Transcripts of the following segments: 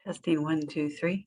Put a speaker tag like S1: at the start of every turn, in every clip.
S1: Testing 1, 2, 3.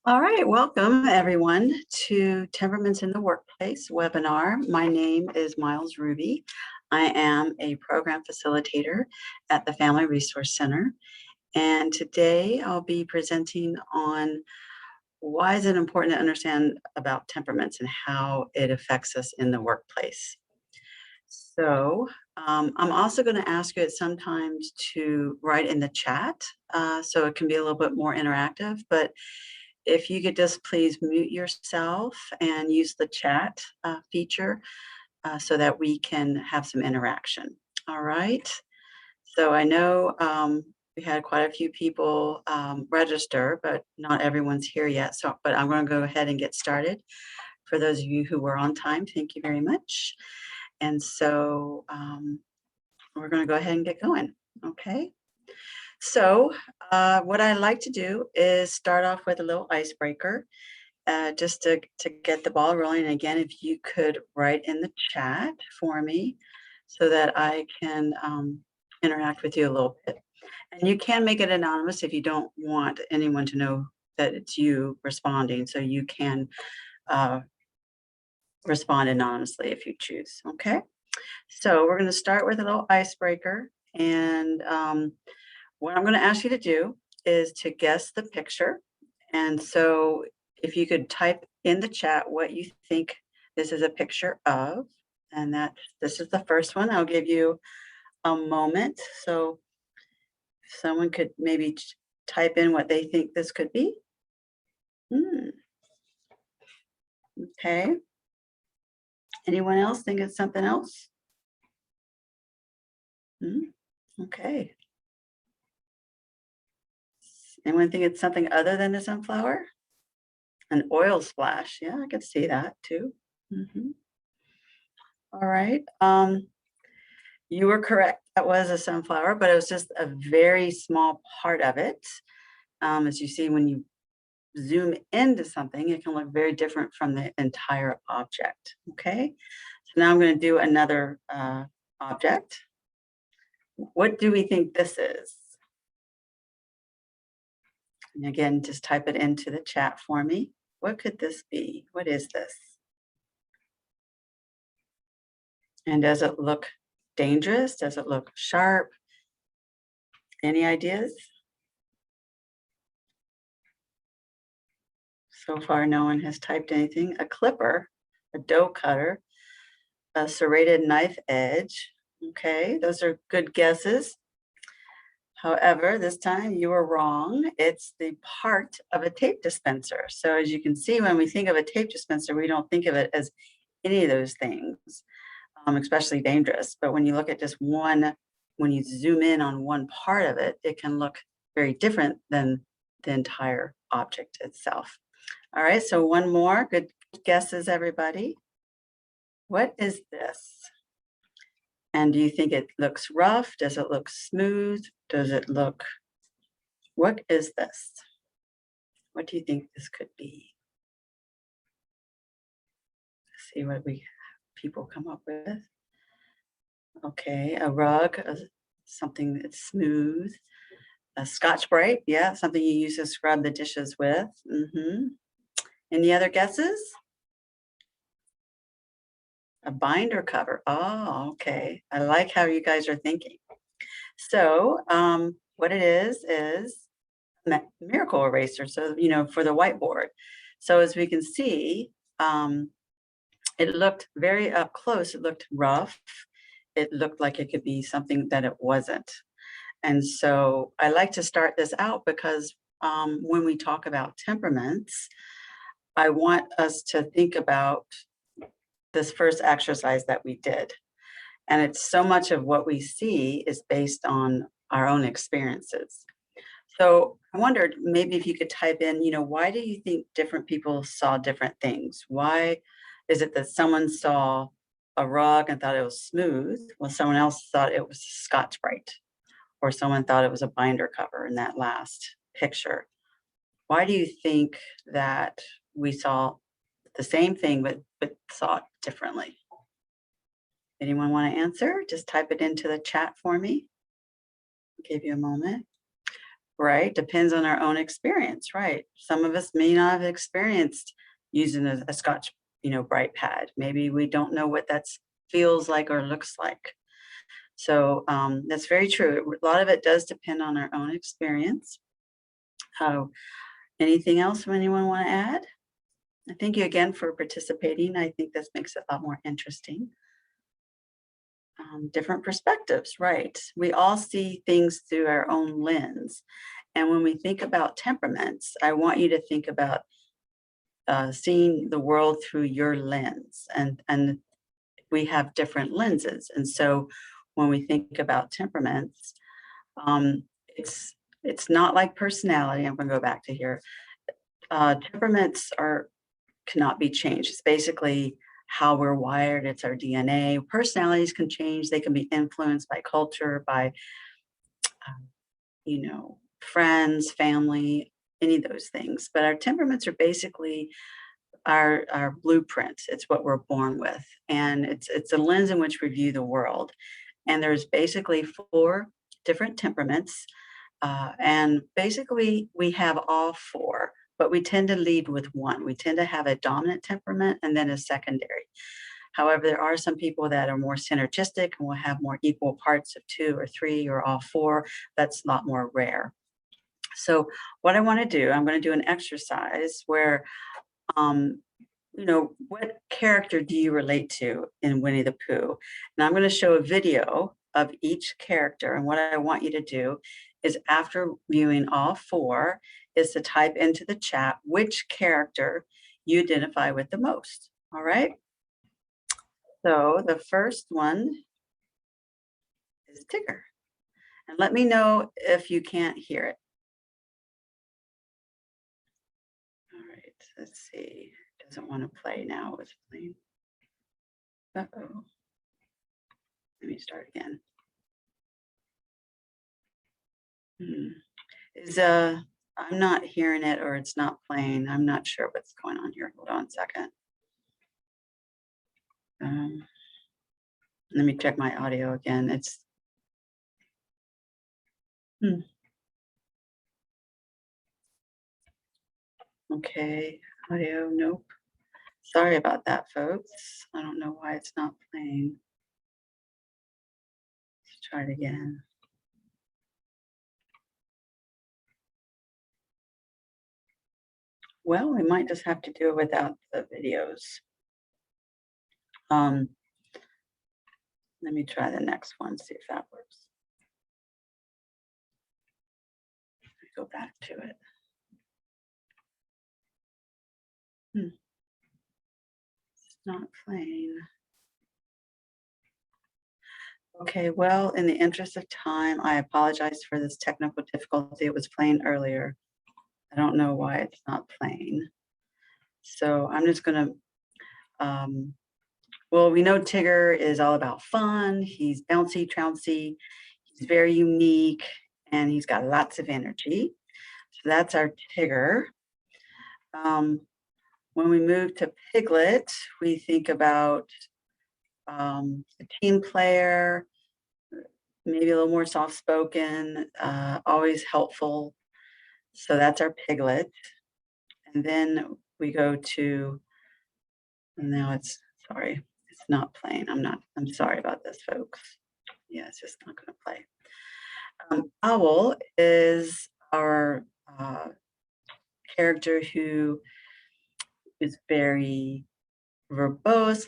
S1: All right, welcome everyone to Temperaments in the Workplace webinar. My name is Miles Ruby. I am a program facilitator at the Family Resource Center. And today I'll be presenting on why is it important to understand about temperaments and how it affects us in the workplace. So I'm also going to ask you at sometimes to write in the chat so it can be a little bit more interactive, but if you could just please mute yourself and use the chat feature so that we can have some interaction. All right. So I know we had quite a few people register, but not everyone's here yet. But I'm going to go ahead and get started. For those of you who were on time, thank you very much. And so we're going to go ahead and get going. Okay. So what I like to do is start off with a little icebreaker just to get the ball rolling. And again, if you could write in the chat for me so that I can interact with you a little bit. And you can make it anonymous if you don't want anyone to know that it's you responding. So you can respond anonymously if you choose. Okay. So we're going to start with a little icebreaker. And what I'm going to ask you to do is to guess the picture. And so if you could type in the chat what you think this is a picture of, and this is the first one. I'll give you a moment. So if someone could maybe type in what they think this could be. Okay. Anyone else think it's something else? Okay. Anyone think it's something other than the sunflower? An oil splash. Yeah, I could see that too. All right. You were correct. That was a sunflower, but it was just a very small part of it. As you see, when you zoom into something, it can look very different from the entire object. Okay. So now I'm going to do another object. What do we think this is? And again, just type it into the chat for me. What could this be? What is this? And does it look dangerous? Does it look sharp? Any ideas? So far, no one has typed anything. A clipper, a dough cutter, a serrated knife edge. Okay, those are good guesses. However, this time you were wrong. It's the part of a tape dispenser. So as you can see, when we think of a tape dispenser, we don't think of it as any of those things, especially dangerous. But when you look at just one, when you zoom in on one part of it, it can look very different than the entire object itself. All right, so one more. Good guesses, everybody. What is this? And do you think it looks rough? Does it look smooth? Does it look, what is this? What do you think this could be? Let's see what people come up with. Okay, a rug, something that's smooth. A Scotch-Brite, yeah, something you use to scrub the dishes with. Any other guesses? A binder cover. Oh, okay. I like how you guys are thinking. So what it is miracle eraser. So, for the whiteboard. So as we can see, it looked very up close. It looked rough. It looked like it could be something that it wasn't. And so I like to start this out because when we talk about temperaments, I want us to think about this first exercise that we did. And it's so much of what we see is based on our own experiences. So I wondered maybe if you could type in, why do you think different people saw different things? Why is it that someone saw a rug and thought it was smooth, while someone else thought it was Scotch-Brite, or someone thought it was a binder cover in that last picture? Why do you think that we saw the same thing but saw it differently? Anyone want to answer? Just type it into the chat for me. I'll give you a moment. right? Depends on our own experience, right? Some of us may not have experienced using a Scotch, bright pad. Maybe we don't know what that feels like or looks like. So that's very true. A lot of it does depend on our own experience. Anything else anyone want to add? I thank you again for participating. I think this makes it a lot more interesting. Different perspectives, right? We all see things through our own lens. And when we think about temperaments, I want you to think about seeing the world through your lens. And we have different lenses. And so when we think about temperaments, um, it's not like personality. I'm going to go back to here. Temperaments cannot be changed. It's basically how we're wired. It's our DNA. Personalities can change. They can be influenced by culture, by friends, family, any of those things. But our temperaments are basically our blueprint. It's what we're born with, and it's a lens in which we view the world. And there's basically 4 different temperaments, and basically we have all 4, but we tend to lead with one. We tend to have a dominant temperament and then a secondary. However, there are some people that are more synergistic and will have more equal parts of 2 or 3 or all 4. That's a lot more rare. So what I want to do, I'm going to do an exercise where, what character do you relate to in Winnie the Pooh? And I'm going to show a video of each character. And what I want you to do is, after viewing all 4, is to type into the chat which character you identify with the most. All right. So the first one is Tigger. And let me know if you can't hear it. All right, let's see. It doesn't want to play now. It's playing. Uh-oh. Let me start again. I'm not hearing it, or it's not playing. I'm not sure what's going on here. Hold on a second. Let me check my audio again. It's okay. Audio, nope. Sorry about that, folks. I don't know why it's not playing. Let's try it again. Well, we might just have to do it without the videos. Let me try the next one, see if that works. Go back to it. It's not playing. Okay, well, in the interest of time, I apologize for this technical difficulty. It was playing earlier. I don't know why it's not playing. So I'm just going to, well, we know Tigger is all about fun. He's bouncy, trouncy. He's very unique, and he's got lots of energy. So that's our Tigger. When we move to Piglet, we think about a team player, maybe a little more soft-spoken, always helpful. So that's our Piglet. And then we go to, and now it's not playing. I'm sorry about this, folks. Yeah, it's just not going to play. Owl is our character who is very verbose,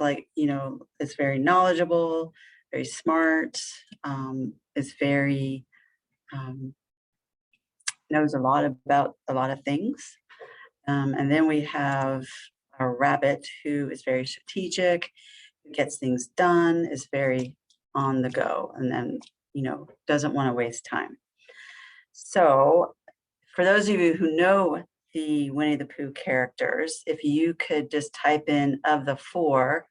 S1: is very knowledgeable, very smart, is very, knows a lot about a lot of things. And then we have our rabbit, who is very strategic, gets things done, is very on the go, and then, doesn't want to waste time. So for those of you who know the Winnie the Pooh characters, if you could just type in of the 4,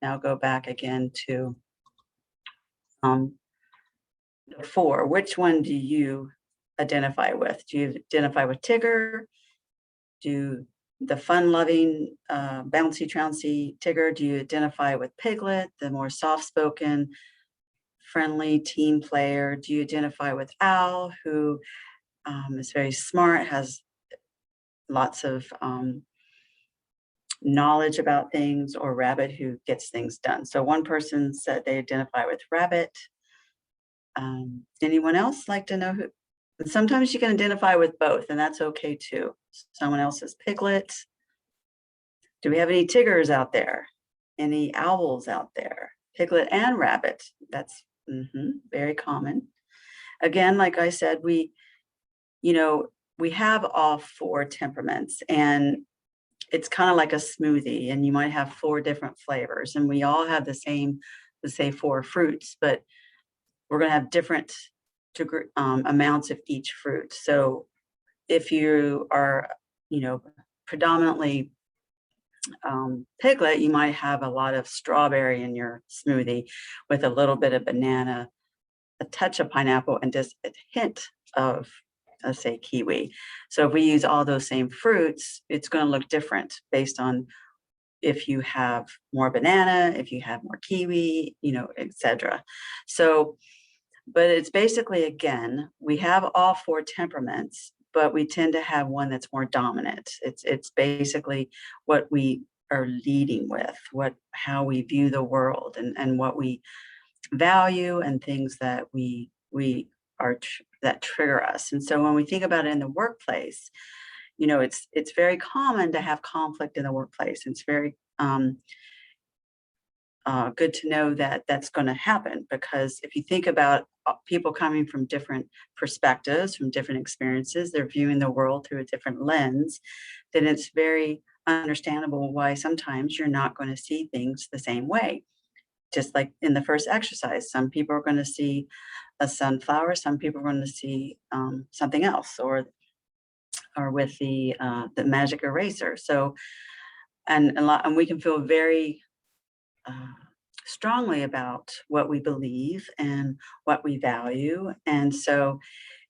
S1: now go back again to the 4, which one do you identify with? Do you identify with Tigger? Do the fun-loving, bouncy, trouncy Tigger? Do you identify with Piglet, the more soft-spoken, friendly team player? Do you identify with Owl, who is very smart, has lots of knowledge about things, or rabbit who gets things done. So one person said they identify with rabbit. Anyone else like to know who? And sometimes you can identify with both, and that's okay too. Someone else is piglet. Do we have any tigers out there? Any owls out there? Piglet and rabbit. That's very common. Again, like I said, we have all four temperaments, and it's kind of like a smoothie, and you might have four different flavors, and we all have the same, let's say, four fruits, but we're going to have different amounts of each fruit. So if you are, predominantly piglet, you might have a lot of strawberry in your smoothie with a little bit of banana, a touch of pineapple, and just a hint of, let's say, kiwi. So if we use all those same fruits, it's going to look different based on if you have more banana, if you have more kiwi, etc. So, but it's basically, again, we have all four temperaments, but we tend to have one that's more dominant. It's basically what we are leading with, how we view the world, and what we value, and things that we are that trigger us. And so when we think about it in the workplace, it's very common to have conflict in the workplace. It's very good to know that that's going to happen, because if you think about people coming from different perspectives, from different experiences, they're viewing the world through a different lens, then it's very understandable why sometimes you're not going to see things the same way. Just like in the first exercise, some people are going to see a sunflower, some people are going to see something else, or with the magic eraser. So, and we can feel very strongly about what we believe and what we value. And so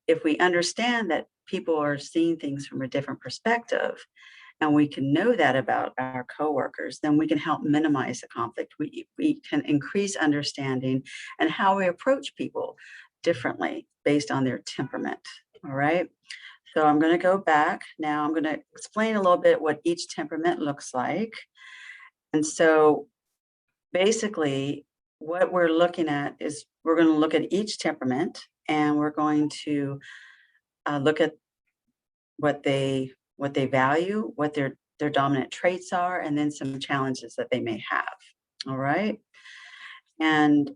S1: if we understand that people are seeing things from a different perspective, and we can know that about our coworkers, then we can help minimize the conflict. We can increase understanding and how we approach people differently based on their temperament. All right. So I'm going to go back now. I'm going to explain a little bit what each temperament looks like. And so basically, what we're looking at is we're going to look at each temperament, and we're going to look at what they value, what their dominant traits are, and then some challenges that they may have. All right. And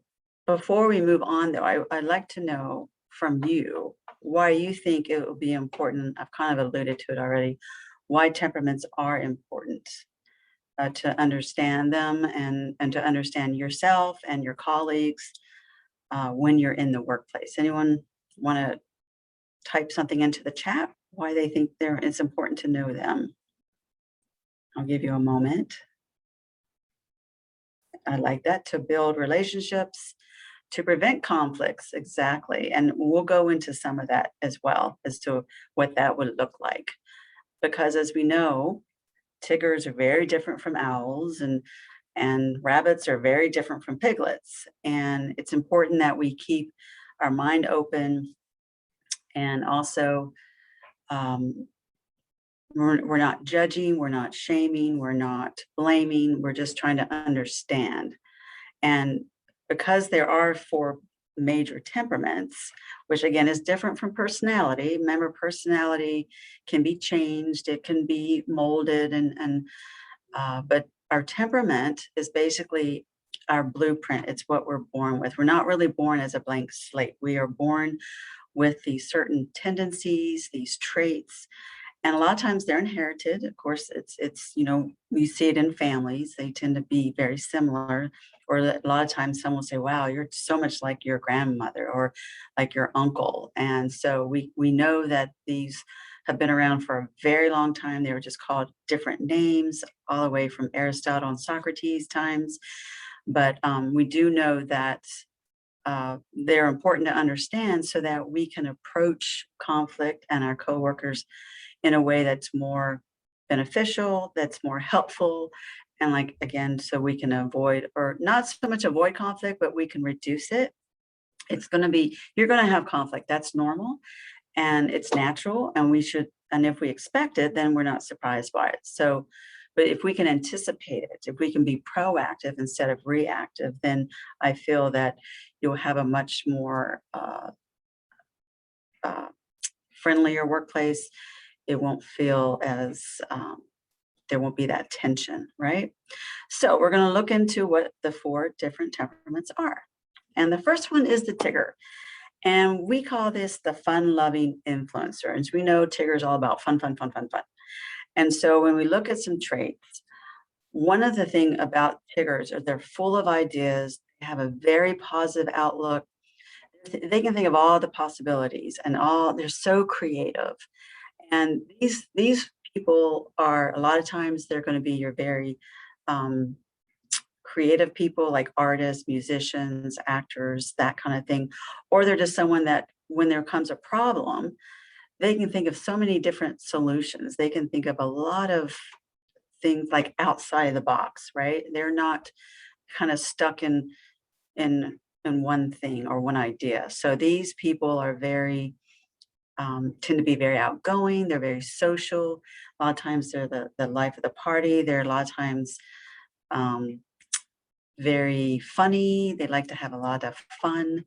S1: before we move on, though, I'd like to know from you why you think it will be important. I've kind of alluded to it already, why temperaments are important, to understand them, and to understand yourself and your colleagues when you're in the workplace. Anyone want to type something into the chat why they think it's important to know them? I'll give you a moment. I like that. To build relationships, to prevent conflicts. Exactly. And we'll go into some of that as well, as to what that would look like. Because as we know, tigers are very different from owls, and rabbits are very different from piglets. And it's important that we keep our mind open, and also we're not judging, we're not shaming, we're not blaming, we're just trying to understand. And because there are four major temperaments, which again is different from personality. Remember, personality can be changed, it can be molded, but our temperament is basically our blueprint. It's what we're born with. We're not really born as a blank slate. We are born with these certain tendencies, these traits, and a lot of times they're inherited. Of course, it's you see it in families. They tend to be very similar. Or a lot of times someone will say, wow, you're so much like your grandmother or like your uncle. And so we know that these have been around for a very long time. They were just called different names all the way from Aristotle and Socrates times. But we do know that they're important to understand so that we can approach conflict and our coworkers in a way that's more beneficial, that's more helpful. And like, again, so we can avoid, or not so much avoid conflict, but we can reduce it. You're going to have conflict. That's normal. and it's natural, and and if we expect it, then we're not surprised by it. So, but if we can anticipate it, if we can be proactive instead of reactive, then I feel that you'll have a much more uh, friendlier workplace. It won't feel as there won't be that tension, right? So we're going to look into what the 4 different temperaments are. And the first one is the Tigger. And we call this the fun-loving influencer. As we know, Tigger is all about fun, fun, fun, fun, fun. And so when we look at some traits, one of the things about Tiggers is they're full of ideas. They have a very positive outlook. They can think of all the possibilities and they're so creative. And these people are, a lot of times they're going to be your very um, creative people, like artists, musicians, actors, that kind of thing. Or they're just someone that when there comes a problem, they can think of so many different solutions. They can think of a lot of things like outside of the box, right? They're not kind of stuck in one thing or one idea. So these people are very tend to be very outgoing. They're very social. A lot of times they're the life of the party. They're a lot of times um, very funny. They like to have a lot of fun.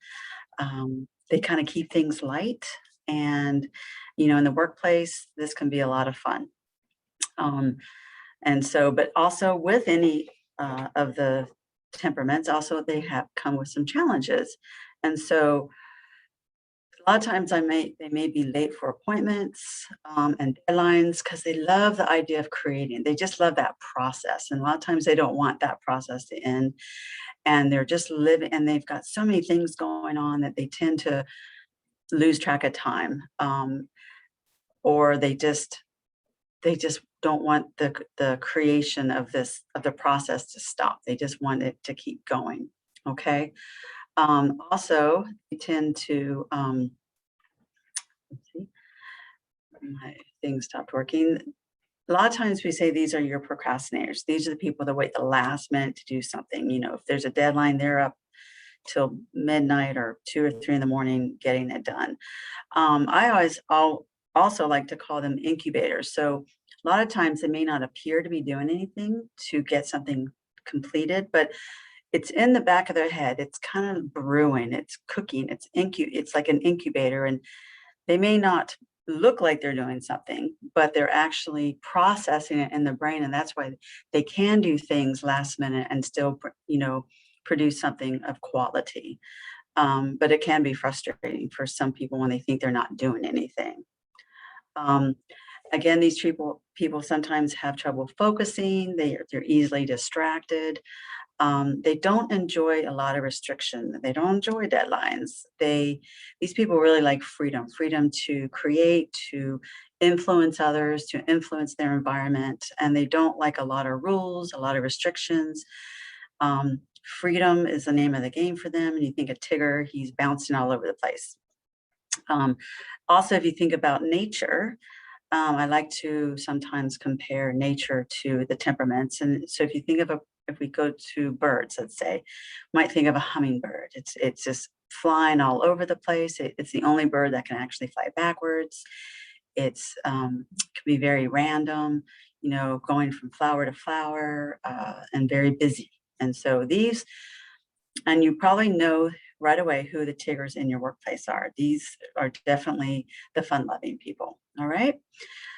S1: They kind of keep things light. And, in the workplace, this can be a lot of fun. And so, but also with any of the temperaments, also they have come with some challenges. And so a lot of times they may be late for appointments and deadlines because they love the idea of creating. They just love that process. And a lot of times they don't want that process to end. And they're just living, and they've got so many things going on that they tend to lose track of time. Or they just don't want the creation of the process to stop. They just want it to keep going. Okay. Also, they tend to let's see, my thing stopped working. A lot of times we say these are your procrastinators. These are the people that wait the last minute to do something. If there's a deadline, they're up till midnight or 2 or 3 in the morning getting it done. I'll also like to call them incubators. So a lot of times they may not appear to be doing anything to get something completed, but it's in the back of their head. It's kind of brewing, it's cooking, it's like an incubator, and they may not look like they're doing something, but they're actually processing it in the brain, and that's why they can do things last minute and still, produce something of quality. But it can be frustrating for some people when they think they're not doing anything. Um, Again, these people sometimes have trouble focusing. They're easily distracted. They don't enjoy a lot of restriction. They don't enjoy deadlines. These people really like freedom to create, to influence others, to influence their environment, and they don't like a lot of rules, a lot of restrictions. Freedom is the name of the game for them. And you think of Tigger, he's bouncing all over the place. Um, Also, if you think about nature, I like to sometimes compare nature to the temperaments. And so if we go to birds, let's say, might think of a hummingbird. It's just flying all over the place. It's the only bird that can actually fly backwards. It's can be very random, going from flower to flower, and very busy. And so and you probably know right away who the Tiggers in your workplace are. These are definitely the fun-loving people. All right.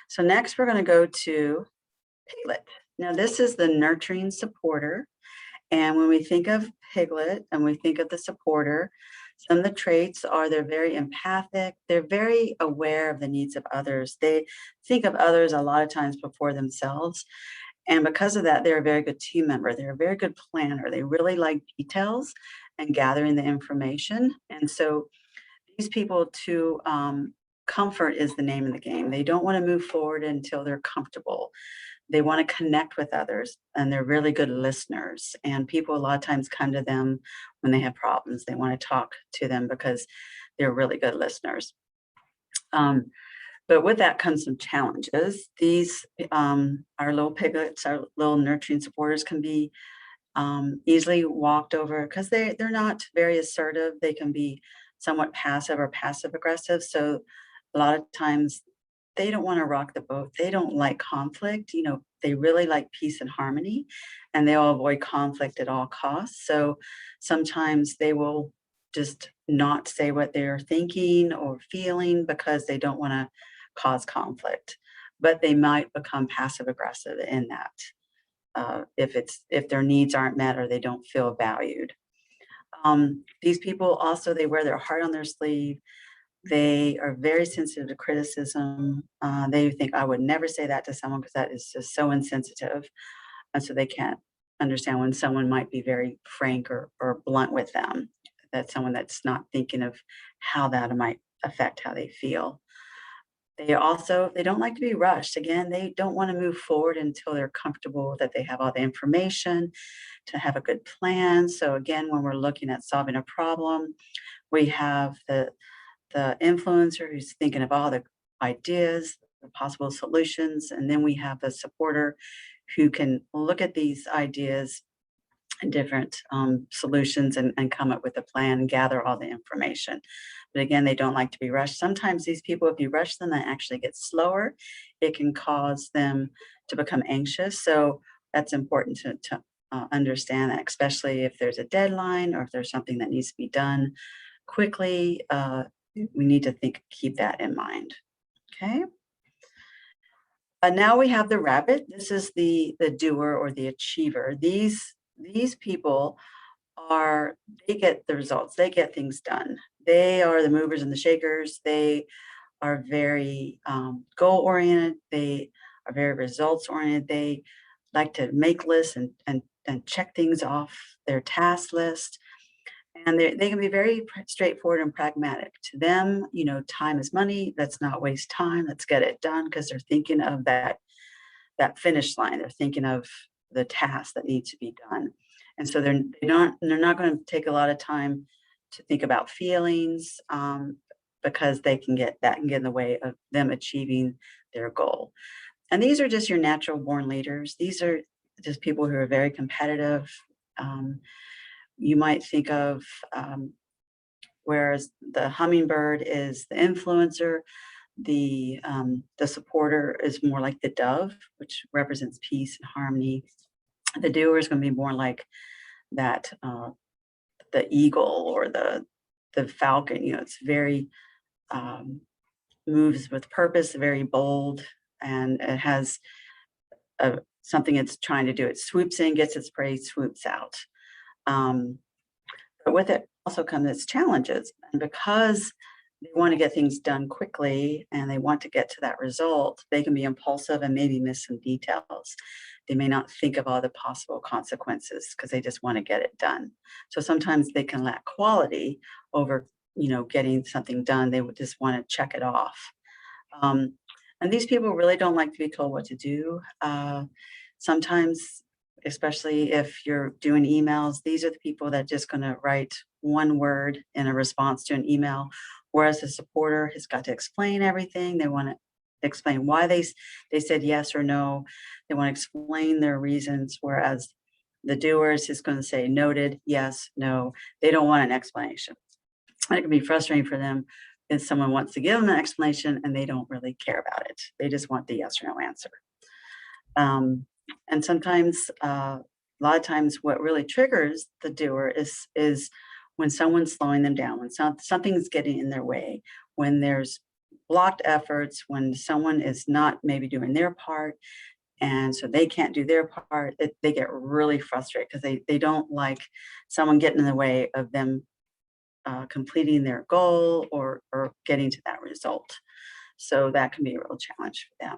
S1: So next we're going to go to Piglet. Now this is the nurturing supporter. And when we think of Piglet and we think of the supporter, some of the traits are they're very empathic. They're very aware of the needs of others. They think of others a lot of times before themselves. And because of that, they're a very good team member. They're a very good planner. They really like details and gathering the information. And so these people to comfort is the name of the game. They don't want to move forward until they're comfortable. They want to connect with others, and they're really good listeners. And people a lot of times come to them when they have problems. They want to talk to them because they're really good listeners. But with that comes some challenges. These our little piglets, our little nurturing supporters, can be easily walked over because they're not very assertive. They can be somewhat passive or passive aggressive. So A lot of times they don't want to rock the boat. They don't like conflict. They really like peace and harmony, and they'll avoid conflict at all costs. So sometimes they will just not say what they're thinking or feeling because they don't want to cause conflict. But they might become passive aggressive in that if their needs aren't met or they don't feel valued. These people also, they wear their heart on their sleeve. They are very sensitive to criticism. They think, I would never say that to someone because that is just so insensitive. And so they can't understand when someone might be very frank or blunt with them. That's someone that's not thinking of how that might affect how they feel. They don't like to be rushed. Again, they don't want to move forward until they're comfortable that they have all the information to have a good plan. So again, when we're looking at solving a problem, we have the influencer who's thinking of all the ideas, the possible solutions, and then we have the supporter who can look at these ideas and different solutions and come up with a plan and gather all the information. But again, they don't like to be rushed. Sometimes these people, if you rush them, they actually get slower. It can cause them to become anxious. So that's important to understand that, especially if there's a deadline or if there's something that needs to be done quickly. We need to keep that in mind. Okay. Now we have the rabbit. This is the doer or the achiever. These people they get the results. They get things done. They are the movers and the shakers. They are very goal oriented. They are very results oriented. They like to make lists and check things off their task list. And they can be very straightforward and pragmatic. To them, time is money. Let's not waste time. Let's get it done because they're thinking of that finish line. They're thinking of the task that needs to be done. And so they're not going to take a lot of time to think about feelings because that can get in the way of them achieving their goal. And these are just your natural born leaders. These are just people who are very competitive. You might think of whereas the hummingbird is the influencer, the supporter is more like the dove, which represents peace and harmony. The doer is going to be more like that, the eagle or the falcon. It's very moves with purpose, very bold, and it has something it's trying to do. It swoops in, gets its prey, swoops out. But with it also comes its challenges. And because they want to get things done quickly and they want to get to that result, they can be impulsive and maybe miss some details. They may not think of all the possible consequences because they just want to get it done. So sometimes they can lack quality over, getting something done. They would just want to check it off. And these people really don't like to be told what to do. Sometimes, especially if you're doing emails, these are the people that are just going to write one word in a response to an email, whereas the supporter has got to explain everything. They want to explain why they said yes or no. They want to explain their reasons, whereas the doers is going to say noted, yes, no. They don't want an explanation. And it can be frustrating for them if someone wants to give them an explanation and they don't really care about it. They just want the yes or no answer. And sometimes, a lot of times, what really triggers the doer is when someone's slowing them down, when something's getting in their way, when there's blocked efforts, when someone is not maybe doing their part, and so they can't do their part. They get really frustrated because they don't like someone getting in the way of them completing their goal or getting to that result. So that can be a real challenge for them.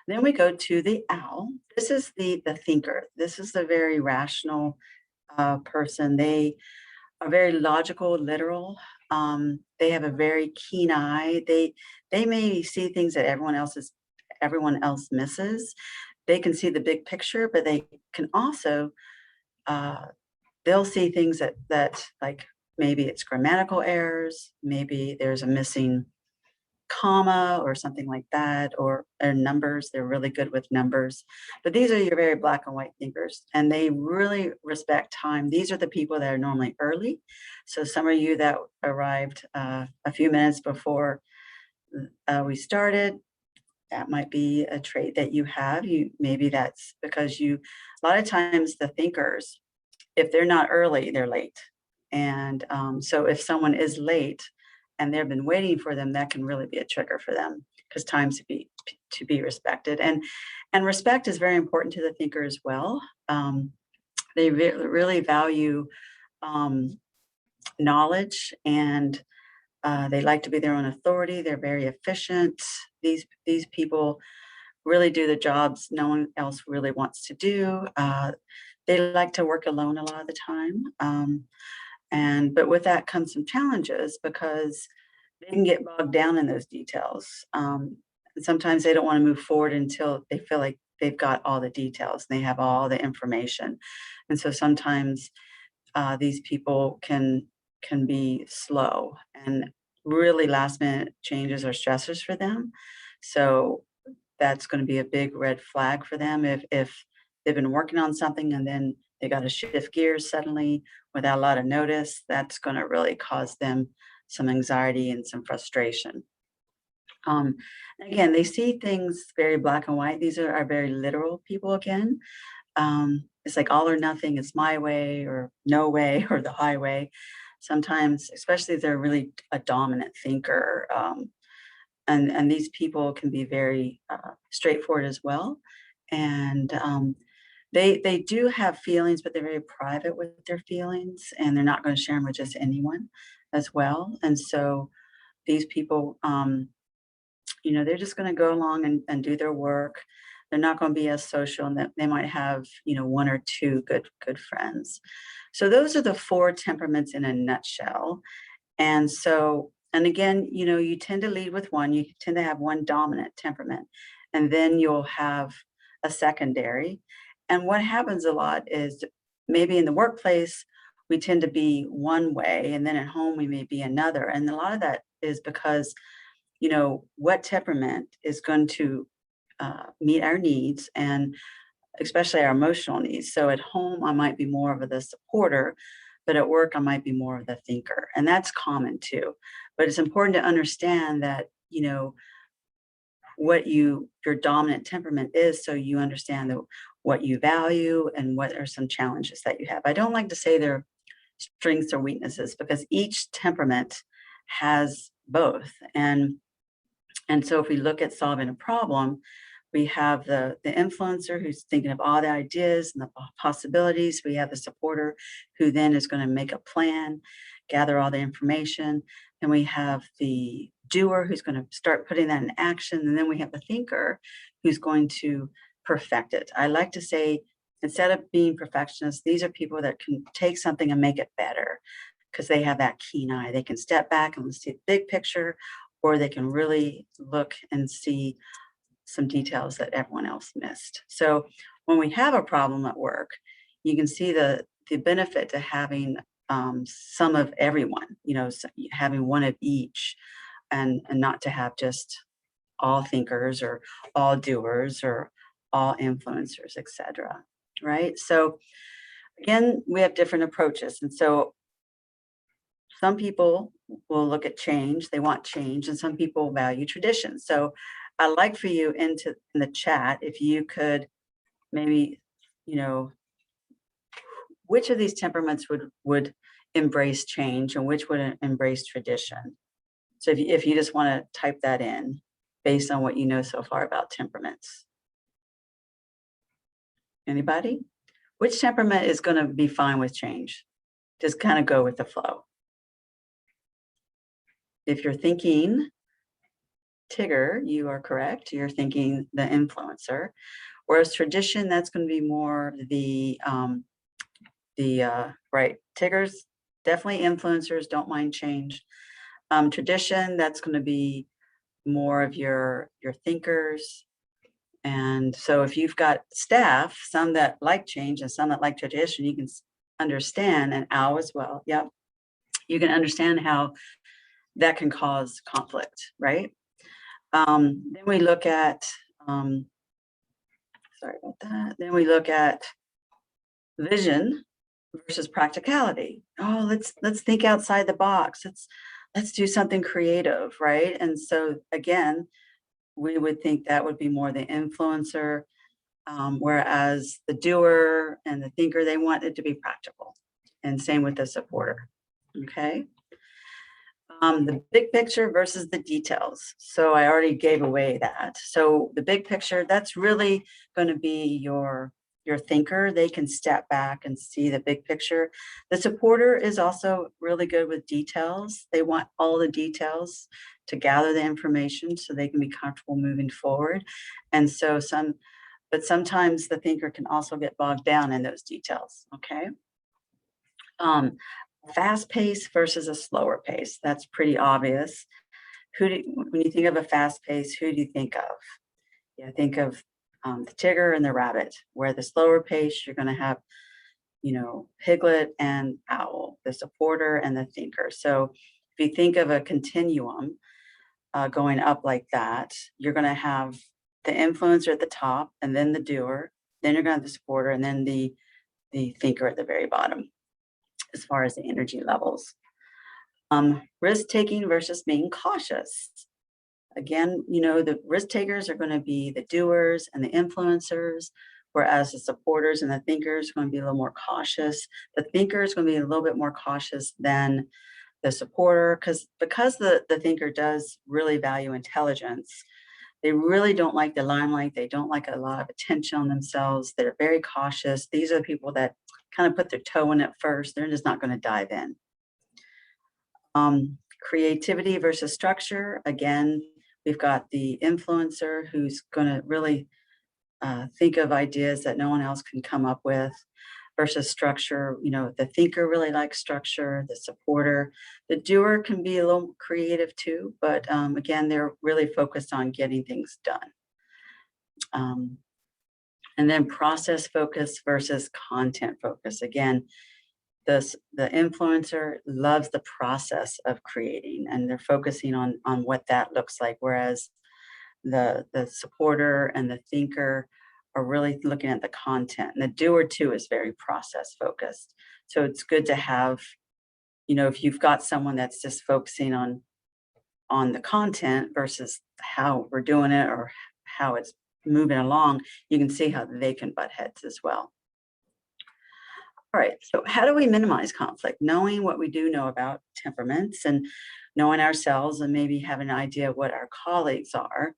S1: Then we go to the owl. This is the thinker. This is the very rational person. They are very logical, literal. They have a very keen eye. They may see things that everyone else misses. They can see the big picture, but they can also they'll see things that like maybe it's grammatical errors, maybe there's a missing comma or something like that, or numbers. They're really good with numbers. But these are your very black and white thinkers, and they really respect time. These are the people that are normally early. So some of you that arrived a few minutes before we started. That might be a trait that you have. Maybe that's because a lot of times the thinkers, if they're not early, they're late. And so if someone is late and they've been waiting for them, that can really be a trigger for them because time's to be respected. And respect is very important to the thinker as well. They really value knowledge, and they like to be their own authority. They're very efficient. These people really do the jobs no one else really wants to do. They like to work alone a lot of the time. But with that comes some challenges because they can get bogged down in those details. And sometimes they don't want to move forward until they feel like they've got all the details and they have all the information. And so sometimes these people can be slow, and really last minute changes are stressors for them. So that's going to be a big red flag for them if they've been working on something and then they got to shift gears suddenly without a lot of notice. That's going to really cause them some anxiety and some frustration. Um, Again, they see things very black and white. These are very literal people again. It's like all or nothing, it's my way or no way or the highway. Sometimes, especially if they're really a dominant thinker, and these people can be very straightforward as well. And they do have feelings, but they're very private with their feelings, and they're not going to share them with just anyone as well. And so these people, they're just going to go along and do their work. They're not going to be as social, and that they might have, one or two good friends. So those are the four temperaments in a nutshell. And so, and again, you tend to lead with one. You tend to have one dominant temperament, and then you'll have a secondary. And what happens a lot is maybe in the workplace, we tend to be one way, and then at home we may be another. And a lot of that is because what temperament is going to meet our needs, and especially our emotional needs. So at home, I might be more of the supporter, but at work, I might be more of the thinker. And that's common too. But it's important to understand that, what your dominant temperament is, so you understand what you value and what are some challenges that you have. I don't like to say they're strengths or weaknesses because each temperament has both. And so if we look at solving a problem, we have the influencer who's thinking of all the ideas and the possibilities. We have the supporter who then is going to make a plan, gather all the information. And we have the doer who's going to start putting that in action. And then we have the thinker who's going to perfect it. I like to say, instead of being perfectionists, these are people that can take something and make it better because they have that keen eye. They can step back and see the big picture, or they can really look and see some details that everyone else missed. So when we have a problem at work, you can see the benefit to having some of everyone, having one of each, and not to have just all thinkers or all doers or all influencers, etc. Right? So again, we have different approaches. And so some people will look at change, they want change, and some people value tradition. So I'd like for you in the chat, if you could maybe, which of these temperaments would embrace change and which would embrace tradition. So if you just want to type that in based on what you know so far about temperaments. Anybody? Which temperament is going to be fine with change? Just kind of go with the flow. If you're thinking Tigger, you are correct. You're thinking the influencer. Whereas tradition, that's going to be more right. Tiggers, definitely influencers, don't mind change. Tradition, that's going to be more of your thinkers. And so if you've got staff, some that like change and some that like tradition, you can understand, and Al as well. Yep. You can understand how that can cause conflict, right? Then we look at, sorry about that. Then we look at vision versus practicality. Oh, let's think outside the box. let's do something creative, right? And so again, we would think that would be more the influencer, whereas the doer and the thinker, they want it to be practical. And same with the supporter, okay? The big picture versus the details. So I already gave away that. So the big picture, that's really going to be your thinker. They can step back and see the big picture. The supporter is also really good with details. They want all the details to gather the information so they can be comfortable moving forward. And so but sometimes the thinker can also get bogged down in those details, okay? Um, Fast pace versus a slower pace. That's pretty obvious. When you think of a fast pace, who do you think of? Yeah, think of the tiger and the rabbit, where the slower pace, you're going to have, piglet and owl, the supporter and the thinker. So if you think of a continuum going up like that, you're going to have the influencer at the top and then the doer, then you're going to have the supporter and then the thinker at the very bottom as far as the energy levels. Risk taking versus being cautious. Again, the risk takers are going to be the doers and the influencers, whereas the supporters and the thinkers are going to be a little more cautious. The thinker is going to be a little bit more cautious than the supporter because the thinker does really value intelligence. They really don't like the limelight. They don't like a lot of attention on themselves. They're very cautious. These are the people that kind of put their toe in it first. They're just not going to dive in. Creativity versus structure. Again, we've got the influencer who's going to really think of ideas that no one else can come up with versus structure. The thinker really likes structure, the supporter. The doer can be a little creative too, but again, they're really focused on getting things done. And then process focus versus content focus. Again, the influencer loves the process of creating and they're focusing on what that looks like, whereas the supporter and the thinker are really looking at the content, and the doer too is very process focused. So it's good to have, if you've got someone that's just focusing on the content versus how we're doing it or how it's moving along, you can see how they can butt heads as well. All right, so how do we minimize conflict? Knowing what we do know about temperaments and knowing ourselves and maybe have an idea of what our colleagues are.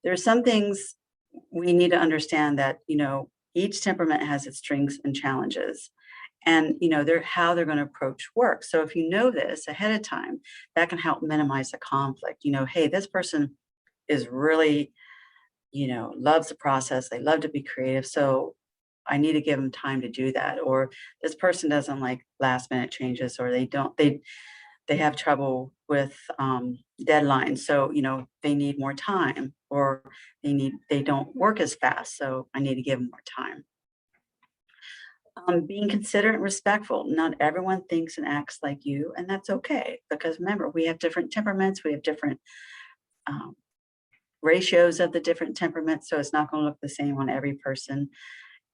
S1: There are some things we need to understand that, each temperament has its strengths and challenges and, how they're going to approach work. So if you know this ahead of time, that can help minimize the conflict. Hey, this person is really, loves the process. They love to be creative. So I need to give them time to do that. Or this person doesn't like last minute changes, or they have trouble with deadlines. So, they need more time, or they don't work as fast. So I need to give them more time. Being considerate and respectful. Not everyone thinks and acts like you, and that's okay. Because remember, we have different temperaments. We have different um, ratios of the different temperaments. So it's not going to look the same on every person.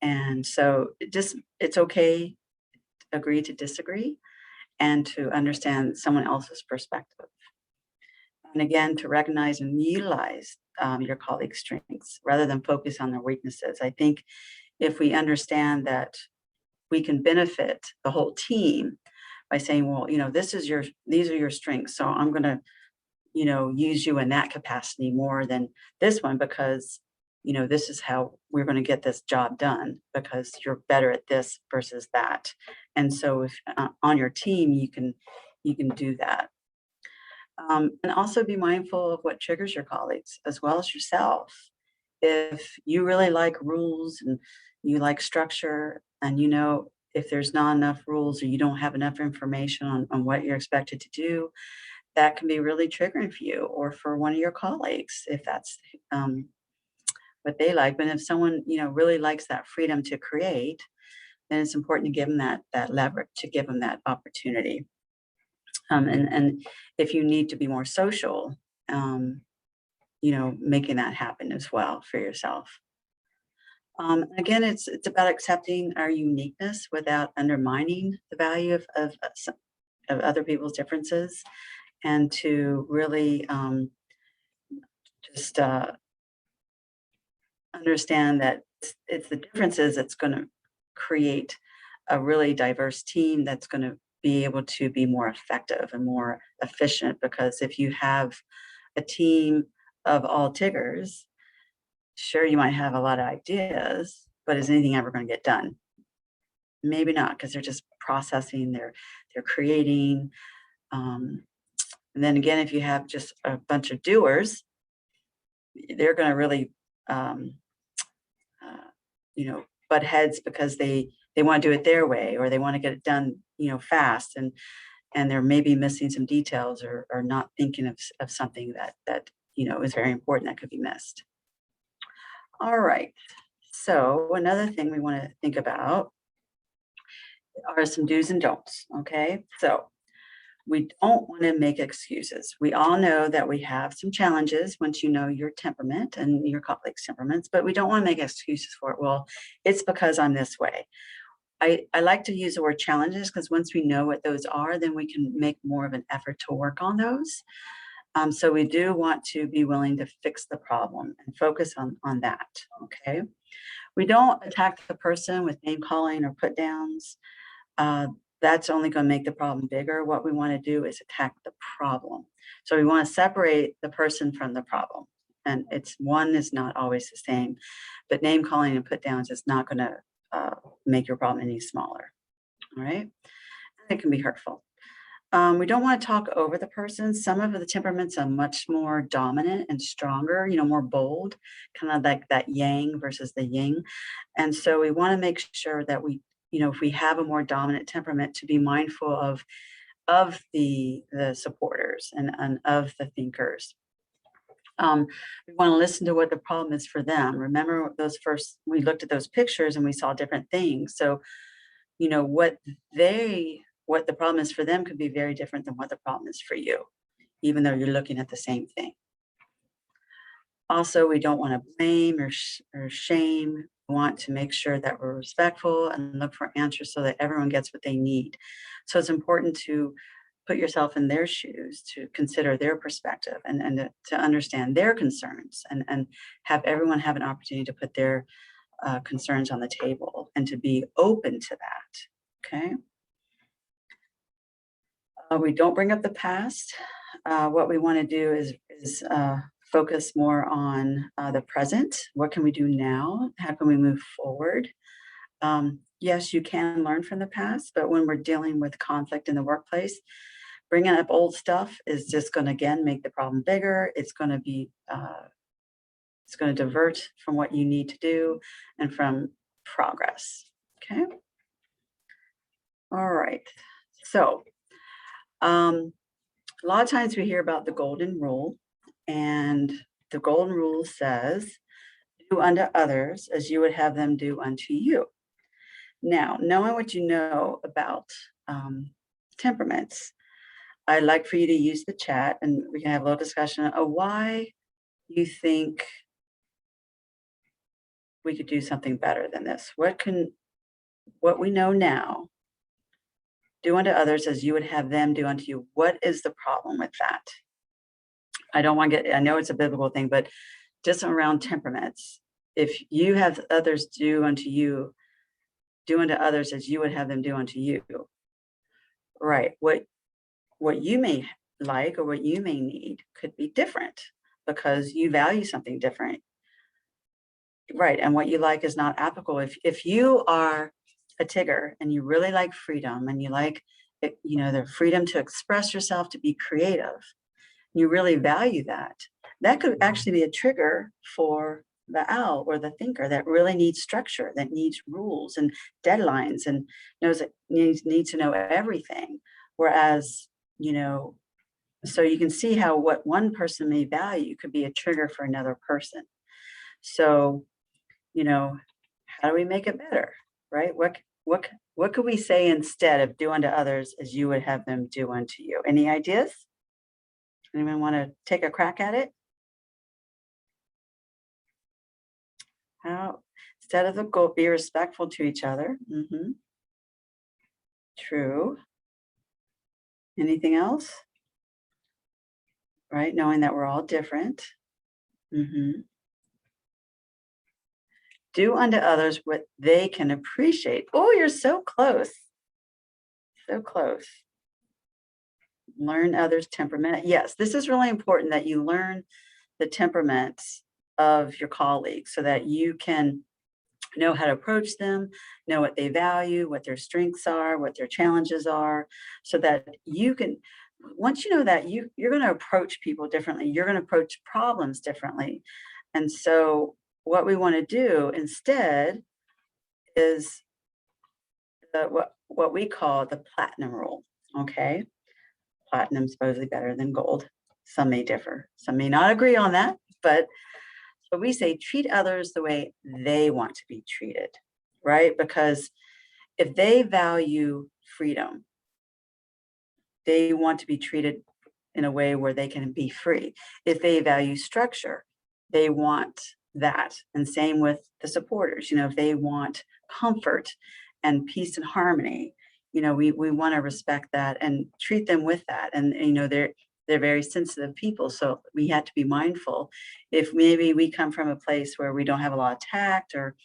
S1: And so it's okay to agree to disagree and to understand someone else's perspective. And again, to recognize and utilize your colleagues' strengths rather than focus on their weaknesses. I think if we understand that we can benefit the whole team by saying, well, these are your strengths. So I'm going to, use you in that capacity more than this one because this is how we're going to get this job done because you're better at this versus that. And so if on your team, you can do that. And also be mindful of what triggers your colleagues as well as yourself. If you really like rules and you like structure and if there's not enough rules or you don't have enough information on what you're expected to do, that can be really triggering for you or for one of your colleagues if that's what they like. But if someone, really likes that freedom to create, then it's important to give them that leverage, to give them that opportunity. And if you need to be more social, making that happen as well for yourself. Again, it's about accepting our uniqueness without undermining the value of other people's differences. and to really just understand that it's the differences that's going to create a really diverse team that's going to be able to be more effective and more efficient. Because if you have a team of all Tiggers, sure, you might have a lot of ideas, but is anything ever going to get done? Maybe not, because they're just processing, they're creating. And then again, if you have just a bunch of doers, they're going to really, butt heads because they want to do it their way, or they want to get it done, fast, and they're maybe missing some details, or not thinking of something that is very important that could be missed. All right. So another thing we want to think about are some do's and don'ts. Okay. So we don't want to make excuses. We all know that we have some challenges once you know your temperament and your colleagues' temperaments, but we don't want to make excuses for it. Well, it's because I'm this way. I like to use the word challenges because once we know what those are, then we can make more of an effort to work on those. So we do want to be willing to fix the problem and focus on that. Okay. We don't attack the person with name calling or put downs. That's only going to make the problem bigger. What we want to do is attack the problem. So we want to separate the person from the problem. And one is not always the same, but name calling and put downs is not going to make your problem any smaller. All right. It can be hurtful. We don't want to talk over the person. Some of the temperaments are much more dominant and stronger, more bold, kind of like that yang versus the yin. And so we want to make sure that we, if we have a more dominant temperament, to be mindful of the supporters and of the thinkers. We want to listen to what the problem is for them. Remember we looked at those pictures and we saw different things. So, what the problem is for them could be very different than what the problem is for you, even though you're looking at the same thing. Also, we don't want to blame or shame. We want to make sure that we're respectful and look for answers so that everyone gets what they need. So it's important to put yourself in their shoes, to consider their perspective and to understand their concerns, and have everyone have an opportunity to put their concerns on the table and to be open to that. Okay. We don't bring up the past. What we want to do is focus more on the present. What can we do now? How can we move forward? Yes, you can learn from the past, but when we're dealing with conflict in the workplace, bringing up old stuff is just going to, again, make the problem bigger. It's going to divert from what you need to do and from progress. Okay. All right. So, a lot of times we hear about the golden rule, and the golden rule says, do unto others as you would have them do unto you. Now, knowing what you know about temperaments, I'd like for you to use the chat and we can have a little discussion of why you think we could do something better than this. What we know now, do unto others as you would have them do unto you. What is the problem with that? I know it's a biblical thing, but just around temperaments, if you have others do unto others as you would have them do unto you. Right. What you may like or what you may need could be different because you value something different. Right. And what you like is not applicable. If you are a Tigger and you really like freedom and you like it, the freedom to express yourself, to be creative, you really value that could actually be a trigger for the owl or the thinker that really needs structure, that needs rules and deadlines and needs to know everything. Whereas, so you can see how what one person may value could be a trigger for another person. So, how do we make it better, right? What could we say instead of do unto others as you would have them do unto you? Any ideas? Anyone want to take a crack at it? How, instead of the goal, be respectful to each other. Mm-hmm. True. Anything else? right? Knowing that we're all different. Do unto others what they can appreciate. Oh, you're so close. So close. Learn others' temperament. Yes, this is really important that you learn the temperaments of your colleagues so that you can know how to approach them, know what they value, what their strengths are, what their challenges are, so that you can, once you know that, you're going to approach people differently. You're going to approach problems differently. And so what we want to do instead is what we call the platinum rule. Okay. Platinum supposedly better than gold. Some may differ. Some may not agree on that, but so we say treat others the way they want to be treated, right? Because if they value freedom, they want to be treated in a way where they can be free. If they value structure, they want that. And same with the supporters. If they want comfort and peace and harmony, we want to respect that and treat them with that. And they're very sensitive people, so we have to be mindful. If maybe we come from a place where we don't have a lot of tact, or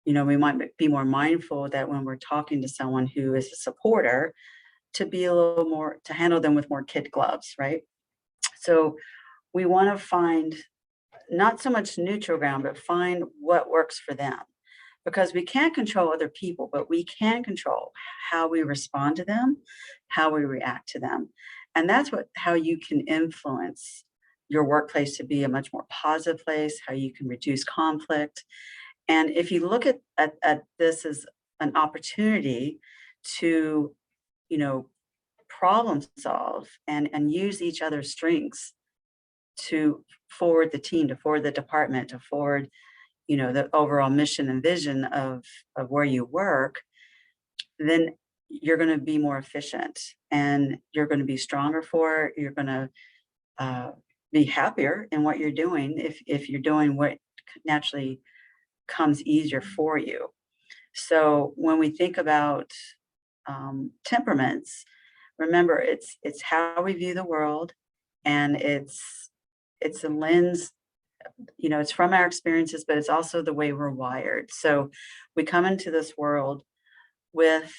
S1: we might be more mindful that when we're talking to someone who is a supporter, to be a little more, to handle them with more kid gloves, right? So we want to find not so much neutral ground, but find what works for them. Because we can't control other people, but we can control how we respond to them, how we react to them. And that's how you can influence your workplace to be a much more positive place, how you can reduce conflict. And if you look at this as an opportunity to, you know, problem solve and use each other's strengths to forward the team, to forward the department, to forward, the overall mission and vision of where you work, then you're going to be more efficient and you're going to be stronger for it. You're going to be happier in what you're doing if you're doing what naturally comes easier for you. So when we think about temperaments, remember it's how we view the world, and it's a lens. It's from our experiences, but it's also the way we're wired. So we come into this world with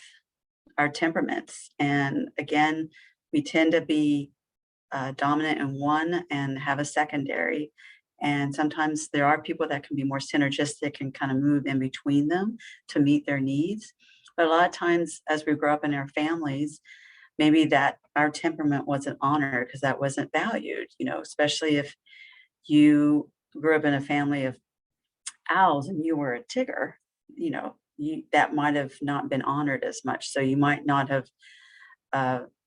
S1: our temperaments, and again, we tend to be dominant in one and have a secondary. And sometimes there are people that can be more synergistic and kind of move in between them to meet their needs. But a lot of times, as we grow up in our families, maybe that our temperament wasn't honored because that wasn't valued, especially if you grew up in a family of owls and you were a tigger, that might have not been honored as much. So you might not have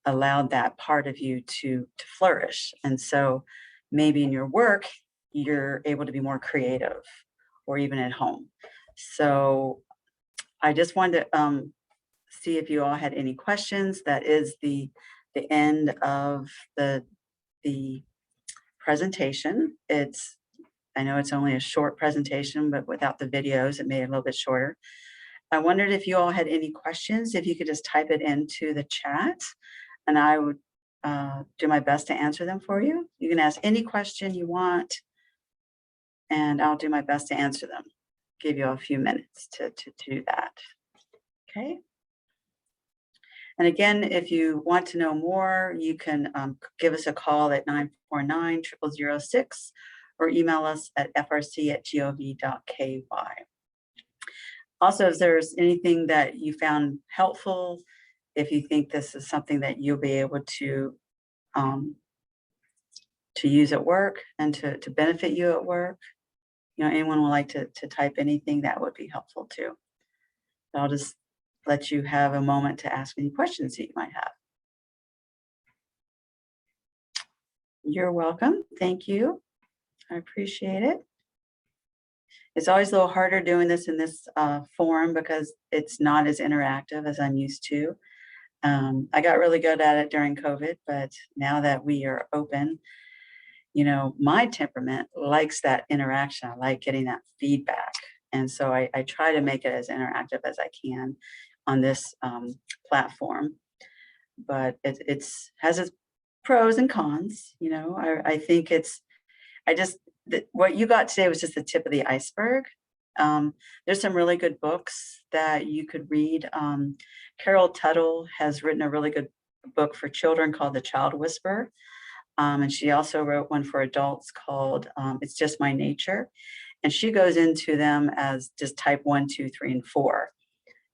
S1: allowed that part of you to flourish. And so maybe in your work, you're able to be more creative, or even at home. So I just wanted to see if you all had any questions. That is the end of the presentation. I know it's only a short presentation, but without the videos, it made it a little bit shorter. I wondered if you all had any questions, if you could just type it into the chat, and I would do my best to answer them for you. You can ask any question you want, and I'll do my best to answer them. Give you a few minutes to do that. Okay. And again, if you want to know more, you can give us a call at 949-0006 or email us at frc@gov.ky. Also, if there's anything that you found helpful, if you think this is something that you'll be able to use at work and to benefit you at work, anyone would like to type anything, that would be helpful too. So I'll just let you have a moment to ask any questions that you might have. You're welcome. Thank you. I appreciate it. It's always a little harder doing this in this forum because it's not as interactive as I'm used to. I got really good at it during COVID, but now that we are open, my temperament likes that interaction. I like getting that feedback. And so I try to make it as interactive as I can on this platform. But it has its pros and cons. I think what you got today was just the tip of the iceberg. There's some really good books that you could read. Carol Tuttle has written a really good book for children called The Child Whisperer. And she also wrote one for adults called It's Just My Nature. And she goes into them as just type 1, 2, 3, and 4.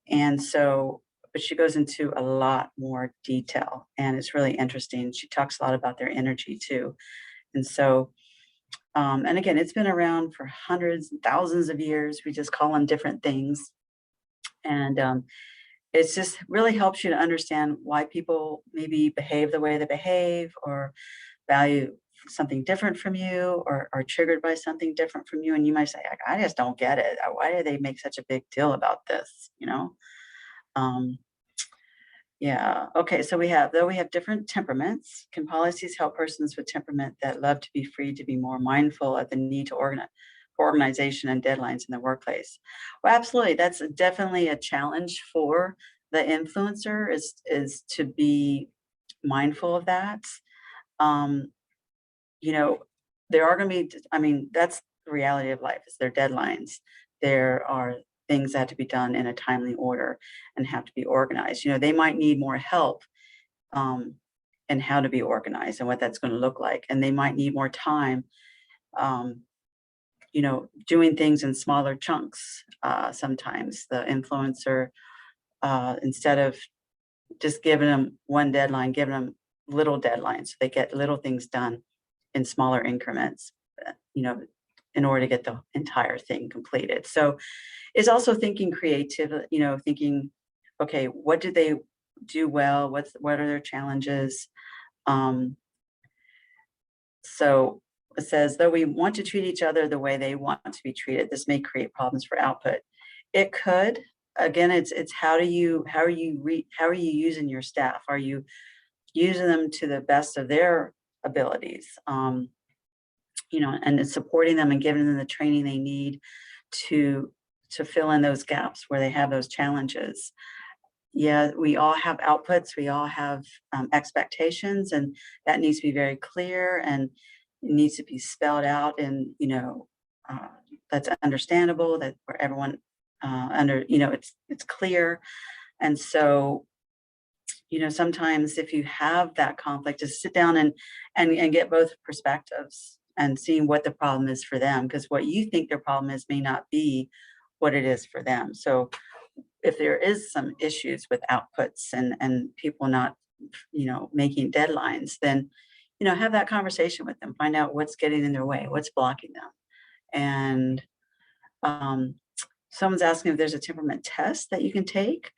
S1: And so, but she goes into a lot more detail, and it's really interesting. She talks a lot about their energy too. And so, and again, it's been around for hundreds and thousands of years. We just call them different things. And it's just really helps you to understand why people maybe behave the way they behave, or value something different from you, or are triggered by something different from you. And you might say, I just don't get it. Why do they make such a big deal about this? Um, yeah. Okay. So though we have different temperaments, can policies help persons with temperament that love to be free to be more mindful of the need to organize for organization and deadlines in the workplace? Well, absolutely. That's definitely a challenge for the influencer is to be mindful of that. Um, you know, there are going to be, I mean, that's the reality of life is there are deadlines. There are things that have to be done in a timely order and have to be organized. They might need more help um, in how to be organized and what that's going to look like. And they might need more time, um, doing things in smaller chunks. Sometimes the influencer, instead of just giving them one deadline, giving them little deadlines so they get little things done in smaller increments, you know, in order to get the entire thing completed. So it's also thinking creative, thinking, okay, what do they do well? What are their challenges? Um, so it says, though we want to treat each other the way they want to be treated, this may create problems for output. It could. Again, it's how are you using your staff? Are you using them to the best of their abilities? And it's supporting them and giving them the training they need to fill in those gaps where they have those challenges. Yeah, we all have outputs, we all have expectations, and that needs to be very clear, and it needs to be spelled out, and uh, that's understandable, that where everyone it's clear. And so sometimes if you have that conflict, just sit down and get both perspectives and see what the problem is for them, because what you think their problem is may not be what it is for them. So if there is some issues with outputs and people not making deadlines, then have that conversation with them, find out what's getting in their way, what's blocking them. And someone's asking if there's a temperament test that you can take.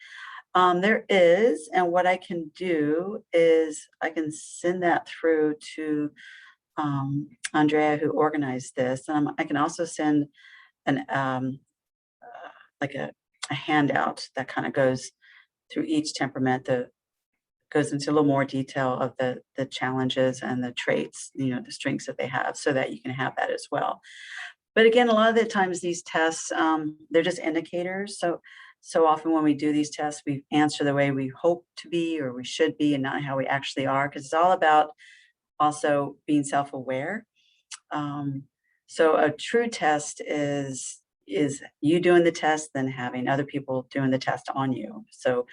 S1: There is, and what I can do is I can send that through to Andrea, who organized this. I can also send an like a handout that kind of goes through each temperament, that goes into a little more detail of the challenges and the traits, the strengths that they have, so that you can have that as well. But again, a lot of the times these tests, they're just indicators. So often when we do these tests, we answer the way we hope to be or we should be, and not how we actually are, because it's all about also being self-aware. So a true test is you doing the test, then having other people doing the test on you. So,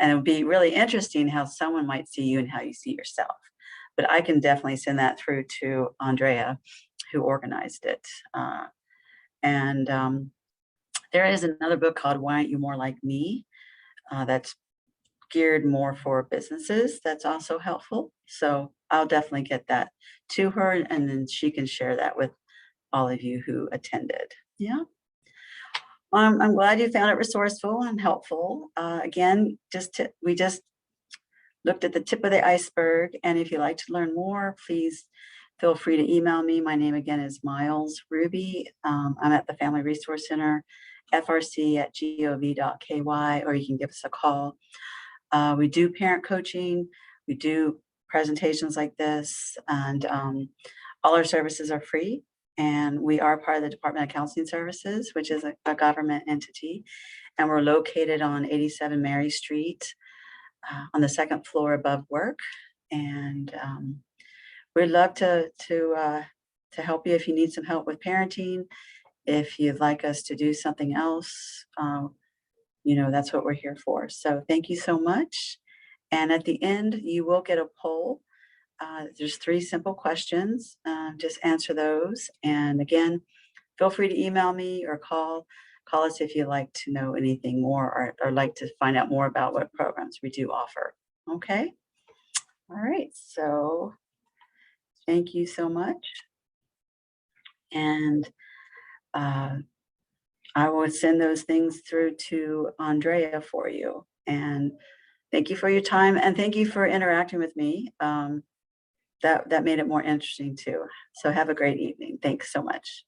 S1: and it would be really interesting how someone might see you and how you see yourself. But I can definitely send that through to Andrea, who organized it. And there is another book called Why Aren't You More Like Me? That's geared more for businesses. That's also helpful. So I'll definitely get that to her, and then she can share that with all of you who attended. Yeah. I'm glad you found it resourceful and helpful. Again, we just looked at the tip of the iceberg. And if you'd like to learn more, please feel free to email me. My name again is Miles Ruby. I'm at the Family Resource Center, frc@gov.ky, or you can give us a call. We do parent coaching. We do presentations like this, and all our services are free. And we are part of the Department of Counseling Services, which is a government entity. And we're located on 87 Mary Street, on the second floor above work. And we'd love to help you if you need some help with parenting. If you'd like us to do something else, that's what we're here for. So thank you so much. And at the end, you will get a poll. There's 3 simple questions. Just answer those. And again, feel free to email me or call us if you'd like to know anything more or like to find out more about what programs we do offer. Okay. All right. So thank you so much. And I will send those things through to Andrea for you. And thank you for your time and thank you for interacting with me. That made it more interesting too. So have a great evening. Thanks so much.